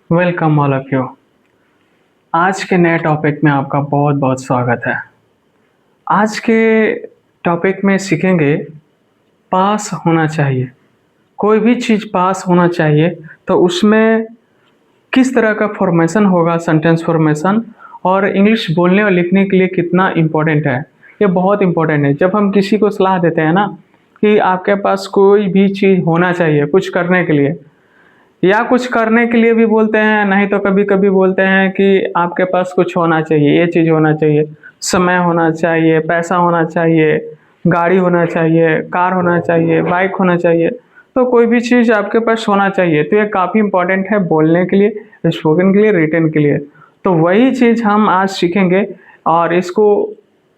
Welcome all of you. आज के नए टॉपिक में आपका बहुत बहुत स्वागत है। आज के टॉपिक में सीखेंगे पास होना चाहिए। कोई भी चीज़ पास होना चाहिए तो उसमें किस तरह का फॉर्मेशन होगा, सेंटेंस फॉर्मेशन, और इंग्लिश बोलने और लिखने के लिए कितना इम्पोर्टेंट है। ये बहुत इम्पोर्टेंट है। जब हम किसी को सलाह देते हैं ना कि आपके पास कोई भी चीज़ होना चाहिए कुछ करने के लिए, या कुछ करने के लिए भी बोलते हैं, नहीं तो कभी कभी बोलते हैं कि आपके पास कुछ होना चाहिए, ये चीज़ होना चाहिए, समय होना चाहिए, पैसा होना चाहिए, गाड़ी होना चाहिए, कार होना चाहिए, बाइक होना चाहिए। तो कोई भी चीज़ आपके पास होना चाहिए। तो ये काफ़ी इंपॉर्टेंट है बोलने के लिए, स्पोकन के लिए, रिटन के लिए। तो वही चीज़ हम आज सीखेंगे और इसको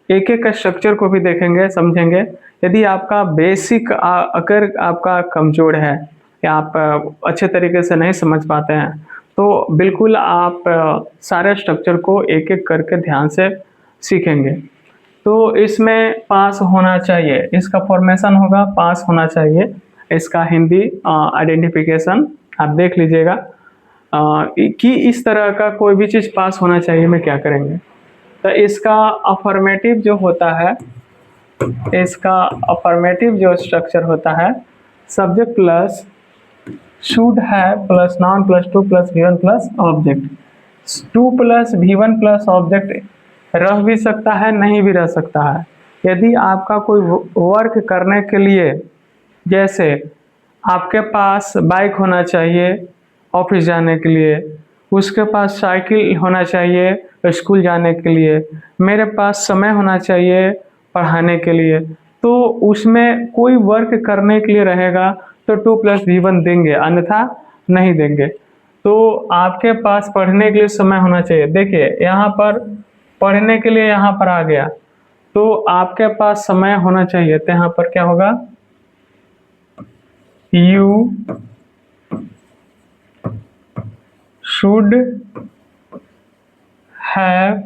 एक एक का स्ट्रक्चर को भी देखेंगे, समझेंगे। यदि आपका बेसिक अगर आपका कमज़ोर है या आप अच्छे तरीके से नहीं समझ पाते हैं, तो बिल्कुल आप सारे स्ट्रक्चर को एक एक करके ध्यान से सीखेंगे। तो इसमें पास होना चाहिए, इसका फॉर्मेशन होगा पास होना चाहिए। इसका हिंदी आइडेंटिफिकेशन आप देख लीजिएगा कि इस तरह का कोई भी चीज़ पास होना चाहिए में क्या करेंगे। तो इसका अफर्मेटिव जो होता है, इसका अफर्मेटिव जो स्ट्रक्चर होता है, subject plus should have plus noun plus to plus V1 plus object. Two plus V1 plus object रह भी सकता है, नहीं भी रह सकता है। यदि आपका कोई वर्क करने के लिए, जैसे आपके पास बाइक होना चाहिए ऑफिस जाने के लिए, उसके पास साइकिल होना चाहिए स्कूल जाने के लिए, मेरे पास समय होना चाहिए पढ़ाने के लिए, तो उसमें कोई वर्क करने के लिए रहेगा तो टू प्लस वी1 देंगे, अन्यथा नहीं देंगे। तो आपके पास पढ़ने के लिए समय होना चाहिए। देखिए यहाँ पर पढ़ने के लिए यहाँ पर आ गया, तो आपके पास समय होना चाहिए, तो यहाँ पर क्या होगा, यू शुड हैव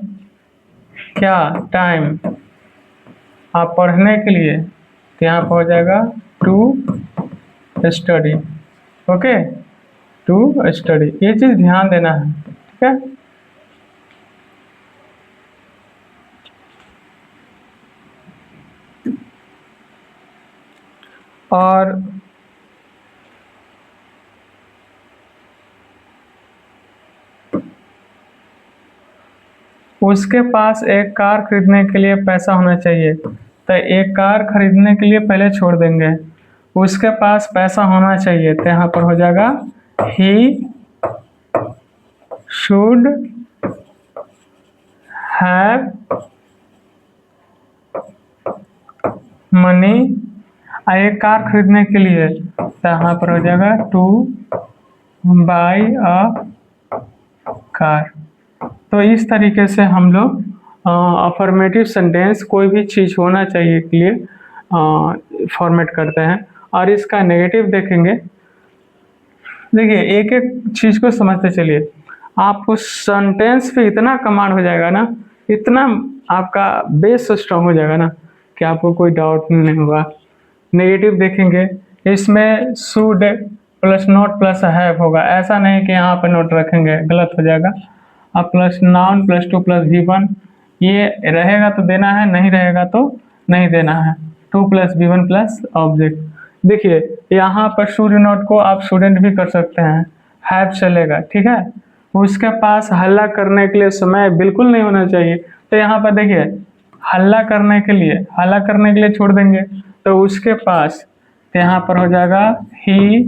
क्या टाइम, आप पढ़ने के लिए, तो यहाँ पर हो जाएगा to study. Okay, to study, ये चीज़ ध्यान देना है, ठीक है। और उसके पास एक कार खरीदने के लिए पैसा होना चाहिए, तो एक कार खरीदने के लिए पहले छोड़ देंगे, उसके पास पैसा होना चाहिए, तो यहाँ पर हो जाएगा ही शुड हैव मनी, एक कार खरीदने के लिए, तो यहाँ पर हो जाएगा टू बाई अ कार। तो इस तरीके से हम लोग अफर्मेटिव सेंटेंस कोई भी चीज़ होना चाहिए के लिए फॉर्मेट करते हैं। और इसका नेगेटिव देखेंगे। देखिए एक एक चीज़ को समझते चलिए, आपको सेंटेंस पे इतना कमांड हो जाएगा ना, इतना आपका बेस स्ट्रांग हो जाएगा ना कि आपको कोई डाउट नहीं होगा। नेगेटिव देखेंगे, इसमें should plus not plus have होगा, ऐसा नहीं कि यहाँ पर नोट रखेंगे, गलत हो जाएगा। अब plus noun plus to plus V1, ये रहेगा तो देना है, नहीं रहेगा तो नहीं देना है। Two plus V1 plus object. देखिए यहाँ पर शुड नॉट को आप स्टूडेंट भी कर सकते हैं, हैव चलेगा, ठीक है। उसके पास हल्ला करने के लिए समय बिल्कुल नहीं होना चाहिए, तो यहाँ पर देखिए हल्ला करने के लिए छोड़ देंगे, तो उसके पास, तो यहाँ पर हो जाएगा ही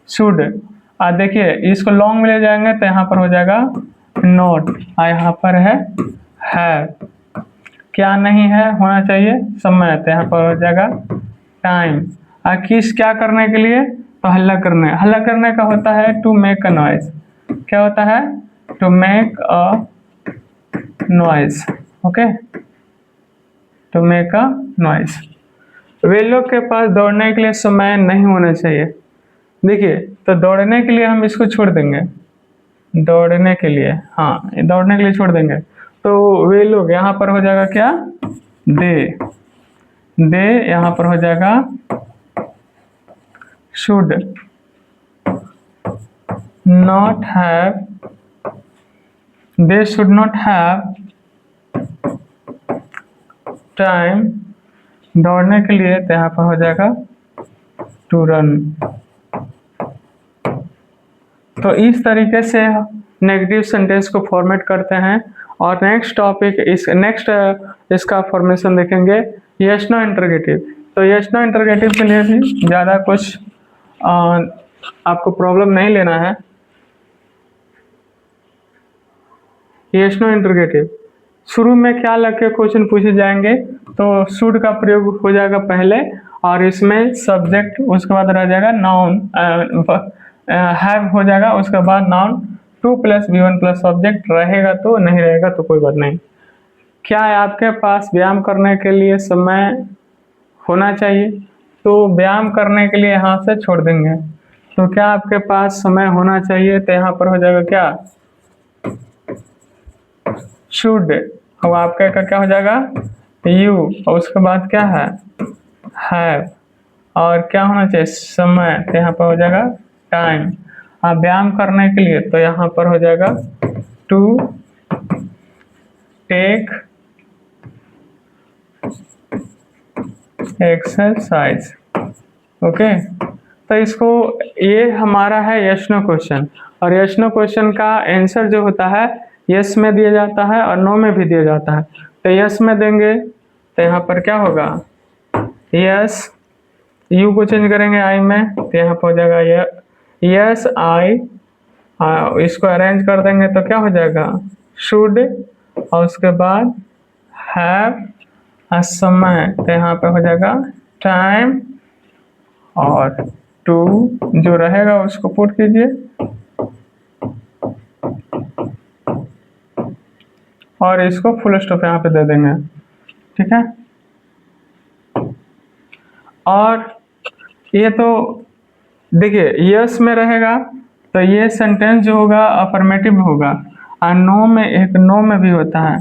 शुड। देखिए इसको लॉन्ग में ले जाएंगे तो यहाँ पर हो जाएगा नोट, यहाँ पर है क्या नहीं है, होना चाहिए समय, तो यहाँ पर हो जाएगा टाइम। किस क्या करने के लिए, तो हल्ला करने का होता है टू मेक अ नॉइज। क्या होता है, to make a noise. Okay, to make a noise. वे लोग के पास दौड़ने के लिए समय नहीं होना चाहिए। देखिए तो दौड़ने के लिए हम इसको छोड़ देंगे, दौड़ने के लिए, हाँ दौड़ने के लिए छोड़ देंगे, तो वे लोग यहाँ पर हो जाएगा क्या, दे यहाँ पर हो जाएगा should. not have, they should not have time दौड़ने के लिए, तो यहाँ पर हो जाएगा टू रन। तो इस तरीके से नेगेटिव सेंटेंस को फॉर्मेट करते हैं। और नेक्स्ट टॉपिक इसका फॉर्मेशन देखेंगे यस नो इंटरोगेटिव। तो यस नो इंटरोगेटिव के लिए भी ज़्यादा कुछ आपको प्रॉब्लम नहीं लेना है। यस नो इंटरोगेटिव शुरू में क्या लग के क्वेश्चन पूछे जाएंगे, तो शुड का प्रयोग हो जाएगा पहले, और इसमें सब्जेक्ट, उसके बाद रह जाएगा नाउन, हैव हो जाएगा, उसके बाद noun, two plus V1 plus subject रहेगा तो, नहीं रहेगा तो कोई बात नहीं। क्या है आपके पास व्यायाम करने के लिए समय होना चाहिए, तो व्यायाम करने के लिए यहाँ से छोड़ देंगे। तो क्या आपके पास समय होना चाहिए, तो यहाँ पर हो जाएगा क्या, शुड, और आपका का क्या हो जाएगा यू, और उसके बाद क्या है हैव, और क्या होना चाहिए समय, तो यहाँ पर हो जाएगा टाइम। आप व्यायाम करने के लिए, तो यहाँ पर हो जाएगा टू टेक एक्सरसाइज। ओके, तो इसको, ये हमारा है यस नो क्वेश्चन, और यस नो क्वेश्चन का आंसर जो होता है यस में दिया जाता है और नो में भी दिया जाता है। तो यस में देंगे तो यहाँ पर क्या होगा यस, यू को चेंज करेंगे आई में, तो यहाँ पर हो जाएगा यस आई, इसको अरेंज कर देंगे तो क्या हो जाएगा शुड, और उसके बाद हैव समय, तो यहाँ पे हो जाएगा टाइम, और टू जो रहेगा उसको पुट कीजिए, और इसको फुल स्टॉप यहाँ पे दे देंगे। ठीक है, और ये तो देखिए यस में रहेगा तो ये सेंटेंस जो होगा अफर्मेटिव होगा, और नो में, एक नो में भी होता है,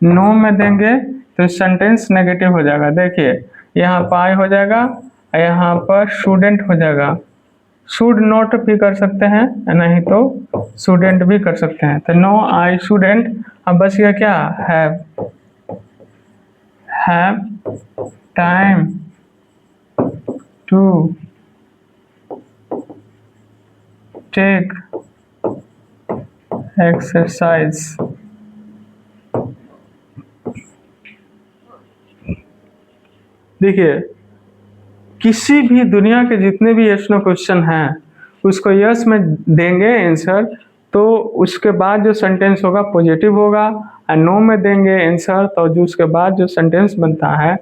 नो में देंगे तो सेंटेंस नेगेटिव हो जाएगा। देखिए यहाँ पर आई हो जाएगा, यहाँ पर स्टूडेंट हो जाएगा, शुड नॉट भी कर सकते हैं, नहीं तो स्टूडेंट भी कर सकते हैं। तो नो आई स्टूडेंट, अब बच गया क्या have time to take exercise. देखिए किसी भी दुनिया के जितने भी यस नो क्वेश्चन हैं उसको यस में देंगे आंसर, तो उसके बाद जो सेंटेंस होगा पॉजिटिव होगा, और नो में देंगे आंसर तो जो उसके बाद जो सेंटेंस बनता है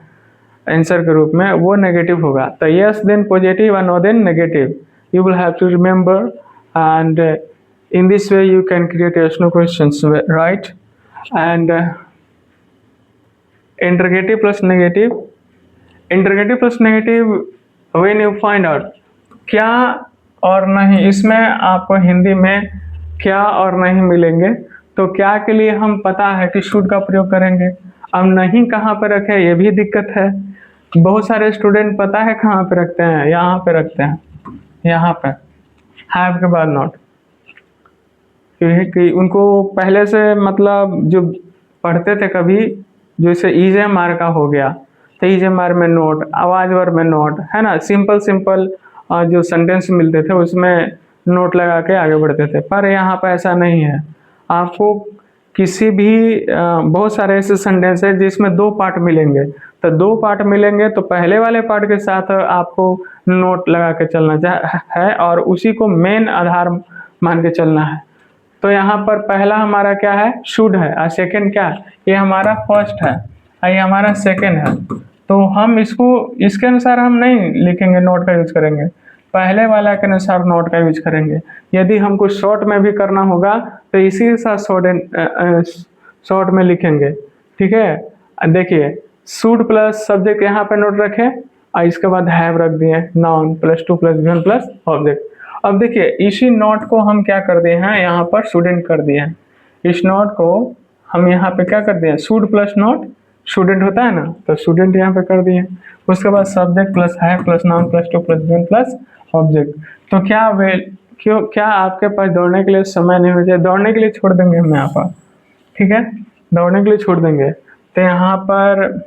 आंसर के रूप में वो नेगेटिव होगा। तो यस देन पॉजिटिव और no then negative, you will have to remember, and in this way you can create yes no questions, right? And interrogative plus negative, interrogative plus negative when you find out, क्या और नहीं, इसमें आपको हिंदी में क्या और नहीं मिलेंगे। तो क्या के लिए हम पता है कि शुड का प्रयोग करेंगे, अब नहीं कहाँ पे रखे ये भी दिक्कत है। बहुत सारे स्टूडेंट पता है कहाँ पे रखते हैं, यहाँ पे रखते हैं, यहाँ पे हैव के बाद नॉट, क्योंकि उनको पहले से मतलब जो पढ़ते थे कभी, जैसे EJMR का हो गया तो EJMR में नोट, आवाज वर्ड में नोट, है ना, सिंपल सिंपल जो सेंटेंस मिलते थे उसमें नोट लगा के आगे बढ़ते थे। पर यहाँ पर ऐसा नहीं है, आपको किसी भी बहुत सारे ऐसे सेंटेंस है जिसमें दो पार्ट मिलेंगे, तो दो पार्ट मिलेंगे तो पहले वाले पार्ट के साथ आपको नोट लगा के चलना है और उसी को मेन आधार मान के चलना है। तो यहाँ पर पहला हमारा क्या है शुड है, और सेकंड क्या है, ये हमारा फर्स्ट है और ये हमारा सेकंड है। तो हम इसको इसके अनुसार हम नहीं लिखेंगे, नोट का यूज करेंगे, पहले वाला के अनुसार नोट का यूज करेंगे। यदि हमको शॉर्ट में भी करना होगा तो इसी के साथ शॉर्ट में लिखेंगे। ठीक है, देखिए शुड प्लस सब्जेक्ट यहाँ पे नोट रखे और इसके बाद हैव रख दिए, noun plus to plus one plus object. अब देखिए इसी नोट को हम क्या कर दिए हैं, यहाँ पर स्टूडेंट कर दिए हैं। इस नोट को हम यहाँ पे क्या कर दिए, शुड प्लस नोट स्टूडेंट होता है ना, तो स्टूडेंट यहाँ पे कर दिए। उसके बाद subject plus have plus noun plus to plus one plus object. तो क्या क्यों, क्या आपके पास दौड़ने के लिए समय नहीं होना चाहिए? दौड़ने के लिए छोड़ देंगे हम यहाँ पर, ठीक है, दौड़ने के लिए छोड़ देंगे। तो यहाँ पर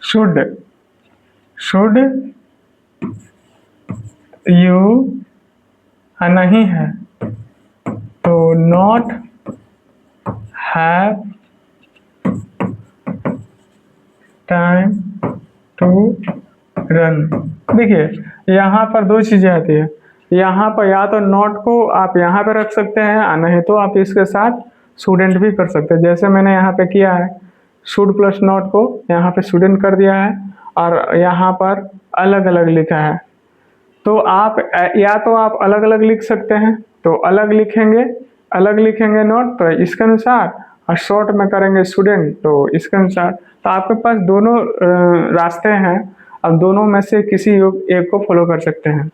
शुड यू नहीं है, तो not have time to run. देखिए यहाँ पर दो चीज़ें आती है, यहाँ पर या तो नॉट को आप यहाँ पे रख सकते हैं, नहीं तो आप इसके साथ स्टूडेंट भी कर सकते हैं। जैसे मैंने यहाँ पे किया है, शुड प्लस नॉट को यहाँ पे स्टूडेंट कर दिया है और यहाँ पर अलग अलग लिखा है। तो आप या तो आप अलग अलग लिख सकते हैं, तो अलग लिखेंगे नोट तो इसके अनुसार, और शॉर्ट में करेंगे स्टूडेंट तो इसके अनुसार। तो आपके पास दोनों रास्ते हैं, अब दोनों में से किसी एक को फॉलो कर सकते हैं।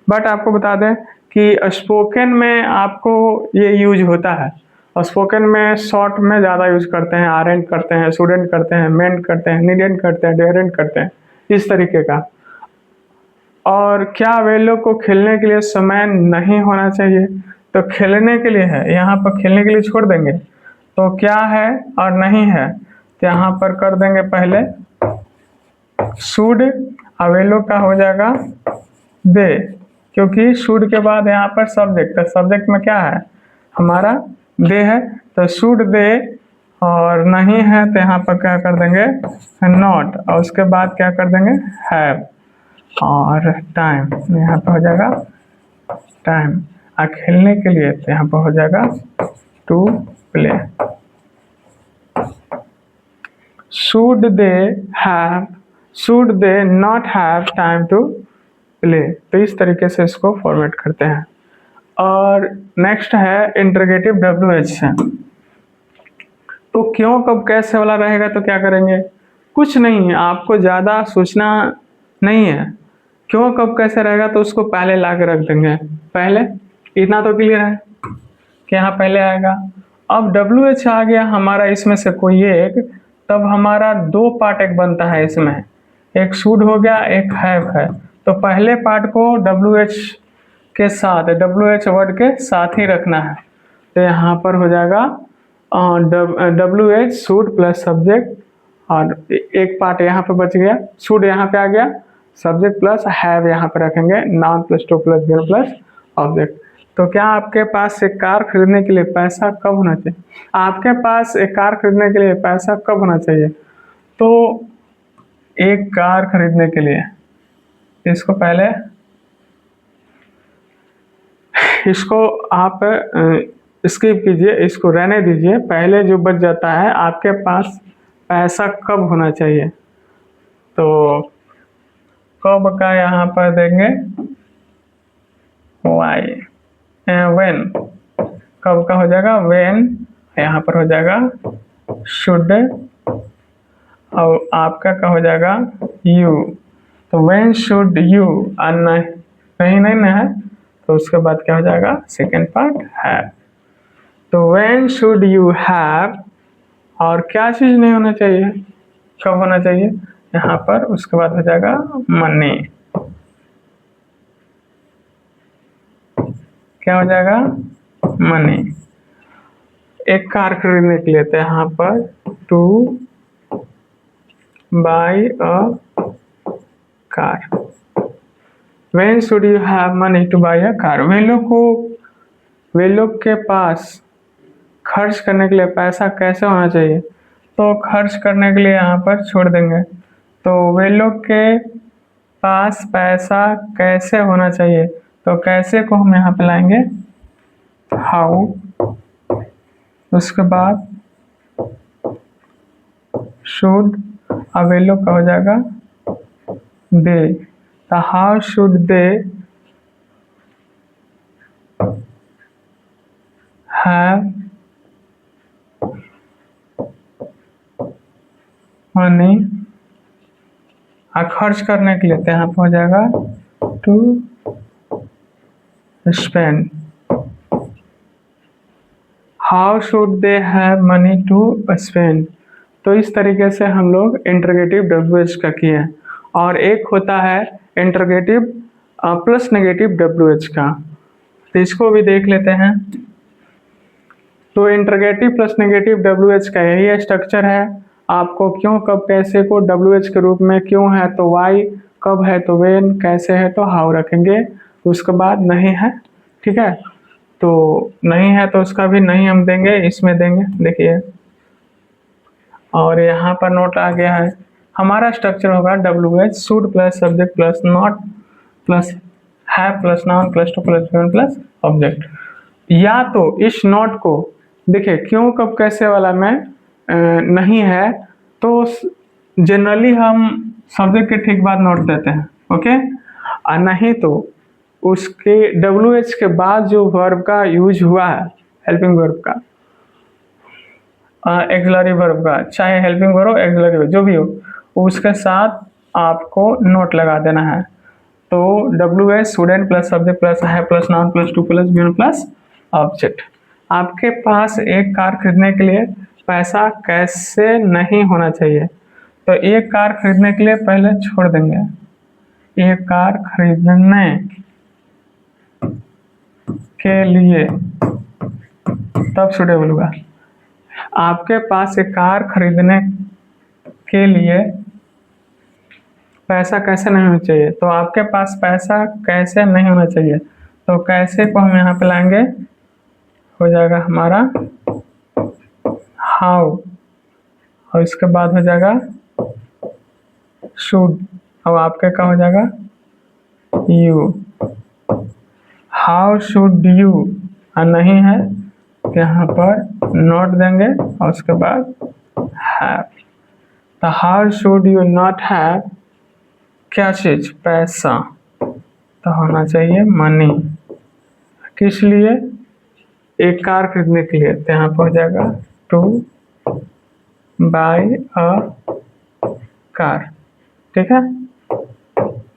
बट आपको बता दें कि स्पोकन में आपको ये यूज होता है, और स्पोकन में शॉर्ट में ज़्यादा यूज करते हैं, आरेंट करते हैं, स्टूडेंट करते हैं, मेंट करते हैं, नीडेंट करते हैं, डेरेंट करते हैं, इस तरीके का। और क्या वे लोग को खेलने के लिए समय नहीं होना चाहिए? तो खेलने के लिए है, यहाँ पर खेलने के लिए छोड़ देंगे। तो क्या है और नहीं है, तो यहाँ पर कर देंगे पहले शुड, और वे लोग का हो जाएगा दे, क्योंकि शुड के बाद यहाँ पर सब्जेक्ट, तो सब्जेक्ट में क्या है हमारा दे है, तो शुड दे, और नहीं है तो यहाँ पर क्या कर देंगे नॉट, और उसके बाद क्या कर देंगे हैव, और टाइम यहाँ पर हो जाएगा टाइम, और खेलने के लिए तो यहाँ पर हो जाएगा to play. Should they not have time to play, तो इस तरीके से इसको फॉर्मेट करते हैं। और नेक्स्ट है इंटरोगेटिव WH से। तो क्यों कब कैसे वाला रहेगा, तो क्या करेंगे, कुछ नहीं है, आपको ज़्यादा सोचना नहीं है। क्यों कब कैसे रहेगा, तो उसको पहले ला के रख देंगे। पहले इतना तो क्लियर है कि यहाँ पहले आएगा। अब WH आ गया हमारा इसमें से कोई एक, तब हमारा दो पार्ट एक बनता है इसमें, एक शुड हो गया, एक हैव है। तो पहले पार्ट को WH के साथ, WH वर्ड के साथ ही रखना है। तो यहाँ पर हो जाएगा WH शुड प्लस सब्जेक्ट, और एक पार्ट यहाँ पे बच गया, शुड यहाँ पे आ गया, सब्जेक्ट प्लस हैव यहाँ पे रखेंगे, noun plus to plus given plus object. तो क्या आपके पास एक कार खरीदने के लिए पैसा कब होना चाहिए? आपके पास एक कार खरीदने के लिए पैसा कब होना चाहिए? तो एक कार खरीदने के लिए, इसको पहले, इसको आप स्किप कीजिए, इसको रहने दीजिए। पहले जो बच जाता है, आपके पास पैसा कब होना चाहिए, तो कब का यहाँ पर देंगे वाई, व्हेन, कब का हो जाएगा व्हेन, यहाँ पर हो जाएगा शुड, और आपका का हो जाएगा यू। तो व्हेन शुड यू, नहीं है, तो उसके बाद क्या हो जाएगा सेकेंड पार्ट हैव। तो व्हेन शुड यू हैव, और क्या चीज़ नहीं होना चाहिए, कब होना चाहिए यहाँ पर, उसके बाद हो जाएगा मनी, क्या हो जाएगा मनी। एक कार खरीदने के लिए, तो यहाँ पर to buy a car. When should you have money to buy a car, वे लोग के पास खर्च करने के लिए पैसा कैसे होना चाहिए, तो खर्च करने के लिए यहाँ पर छोड़ देंगे। तो वे लोग के पास पैसा कैसे होना चाहिए, तो कैसे को हम यहाँ पे लाएंगे हाउ, उसके बाद शुड, अब वे लोग का हो जाएगा दे। तो how should they have money, खर्च करने के लिए, तो यहाँ पर हो जाएगा to spend. How should they have money to spend. तो इस तरीके से हम लोग इंटरोगेटिव WH का किए हैं। और एक होता है इंटरोगेटिव प्लस नेगेटिव WH का, तो इसको भी देख लेते हैं। तो इंटरगेटिव प्लस नेगेटिव WH का यही स्ट्रक्चर है। आपको क्यों, कब, कैसे को WH के रूप में, क्यों है तो वाई, कब है तो वेन, कैसे है तो हाउ रखेंगे। उसके बाद नहीं है, ठीक है, तो नहीं है तो उसका भी नहीं हम देंगे, इसमें देंगे, देखिए। और यहाँ पर नोट आ गया है, हमारा स्ट्रक्चर होगा WH should plus subject plus not plus have plus noun plus to plus one plus object. या तो इस नॉट को देखिए, क्यों, कब, कैसे वाला में नहीं है तो जनरली हम सब्जेक्ट के ठीक बाद नोट देते हैं, ओके। और नहीं तो उसके WH के बाद जो वर्ब का यूज हुआ है, हेल्पिंग वर्ब का, एक्सिलरी वर्ब का, चाहे हेल्पिंग वर्ब हो, एक्सिलरी वर्ब जो भी हो, उसके साथ आपको नोट लगा देना है। तो WH student plus subject plus है plus noun plus to plus one plus object. आपके पास एक कार खरीदने के लिए पैसा कैसे नहीं होना चाहिए, तो एक कार खरीदने के लिए पहले छोड़ देंगे, एक कार खरीदने के लिए तब सुटेबल होगा। आपके पास एक कार खरीदने के लिए पैसा कैसे नहीं होना चाहिए, तो आपके पास पैसा कैसे नहीं होना चाहिए, तो कैसे को हम यहाँ पे लाएंगे, हो जाएगा हमारा हाउ, और इसके बाद हो जाएगा शुड, और आपके का हो जाएगा यू। हाउ शुड यू, और नहीं है तो यहाँ पर नोट देंगे और उसके बाद हैव। तो how should you not have, क्या चीज, पैसा, तो होना चाहिए मनी। किस लिए, एक कार खरीदने के लिए, तो यहाँ पर हो जाएगा टू बाय अ कार, ठीक है।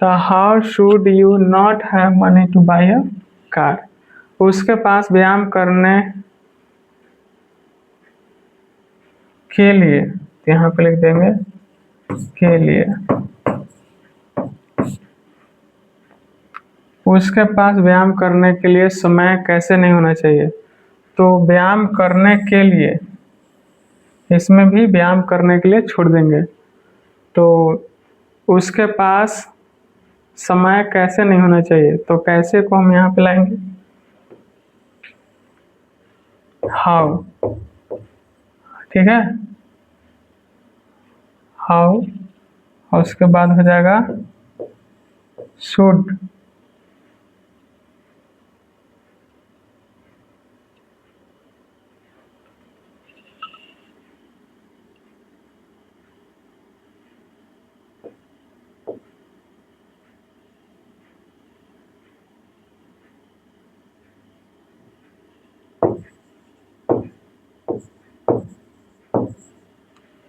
तो how should you not have money to buy a car, उसके पास व्यायाम करने के लिए, तो यहाँ पे लिख देंगे के लिए। उसके पास व्यायाम करने के लिए समय कैसे नहीं होना चाहिए, तो व्यायाम करने के लिए, इसमें भी व्यायाम करने के लिए छोड़ देंगे। तो उसके पास समय कैसे नहीं होना चाहिए, तो कैसे को हम यहाँ पे लाएंगे हाउ, ठीक है, हाउ, और उसके बाद हो जाएगा शुड।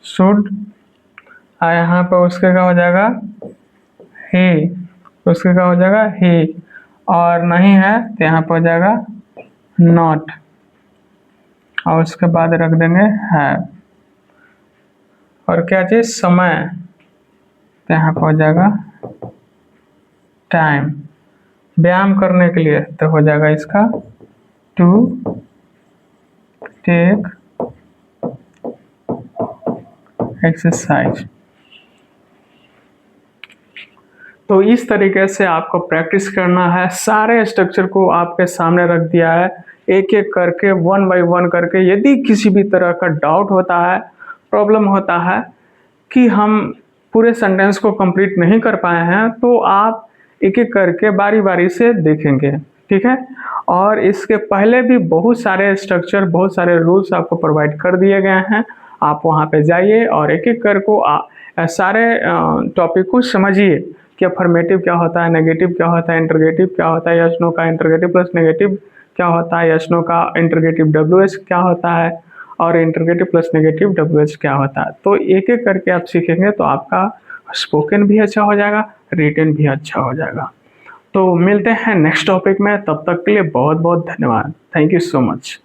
शुड, और यहाँ पर उसके का हो जाएगा ही, उसके का हो जाएगा ही, और नहीं है तो यहाँ पर हो जाएगा नॉट, और उसके बाद रख देंगे है। और क्या चीज, समय, तो यहाँ पर हो जाएगा टाइम। व्यायाम करने के लिए तो हो जाएगा इसका टू टेक एक्सरसाइज। तो इस तरीके से आपको प्रैक्टिस करना है। सारे स्ट्रक्चर को आपके सामने रख दिया है, एक एक करके, वन बाय वन करके। यदि किसी भी तरह का डाउट होता है, प्रॉब्लम होता है कि हम पूरे सेंटेंस को कंप्लीट नहीं कर पाए हैं, तो आप एक एक करके बारी बारी से देखेंगे, ठीक है। और इसके पहले भी बहुत सारे स्ट्रक्चर, बहुत सारे रूल्स आपको प्रोवाइड कर दिए गए हैं। आप वहाँ पे जाइए और एक एक कर को सारे टॉपिक को समझिए कि अफर्मेटिव क्या होता है, नेगेटिव क्या होता है, इंटरगेटिव क्या होता है, यस नो का इंटरगेटिव प्लस नेगेटिव क्या होता है, यस नो का इंटरगेटिव WH क्या होता है, और इंटरगेटिव प्लस नेगेटिव WH क्या होता है। तो एक एक करके आप सीखेंगे तो आपका स्पोकन भी अच्छा हो जाएगा, रिटन भी अच्छा हो जाएगा। तो मिलते हैं नेक्स्ट टॉपिक में, तब तक के लिए बहुत बहुत धन्यवाद। Thank you so much.